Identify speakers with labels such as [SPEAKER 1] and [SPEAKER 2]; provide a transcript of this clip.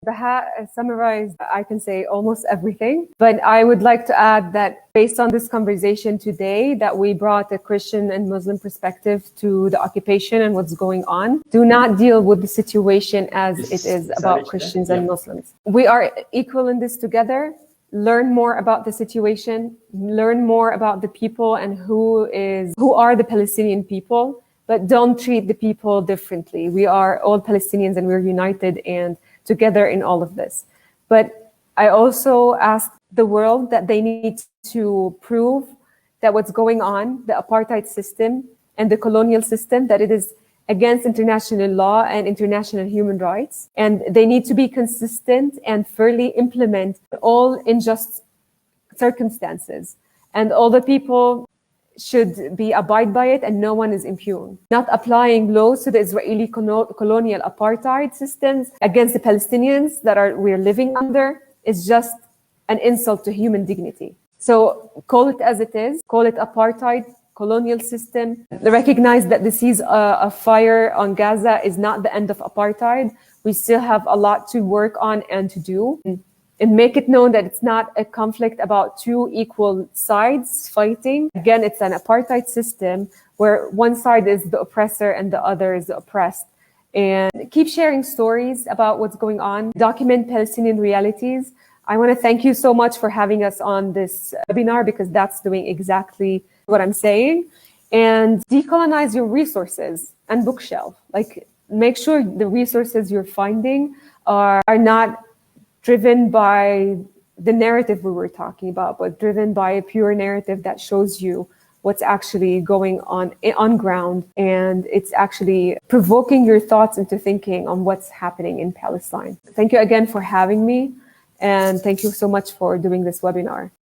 [SPEAKER 1] Baha summarized, I can say, almost everything. But I would like to add that based on this conversation today, that we brought a Christian and Muslim perspective to the occupation and what's going on. Do not deal with the situation as it is about Christians and Muslims. We are equal in this together. Learn more about the situation, learn more about the people and who are the Palestinian people, but don't treat the people differently. We are all Palestinians and we're united and together in all of this. But I also ask the world that they need to prove that what's going on, the apartheid system and the colonial system, that it is against international law and international human rights. And they need to be consistent and fairly implement all unjust circumstances. And all the people should be abide by it and no one is impune. Not applying laws to the Israeli colonial apartheid systems against the Palestinians that we're living under is just an insult to human dignity. So call it as it is, call it apartheid, colonial system. Recognize that the cease of fire on Gaza is not the end of apartheid. We still have a lot to work on and to do. And make it known that it's not a conflict about two equal sides fighting. Again, it's an apartheid system where one side is the oppressor and the other is the oppressed. And keep sharing stories about what's going on. Document Palestinian realities. I want to thank you so much for having us on this webinar because that's doing exactly what I'm saying. And decolonize your resources and bookshelf. Like, make sure the resources you're finding are not driven by the narrative we were talking about, but driven by a pure narrative that shows you what's actually going on ground. And it's actually provoking your thoughts into thinking on what's happening in Palestine. Thank you again for having me. And thank you so much for doing this webinar.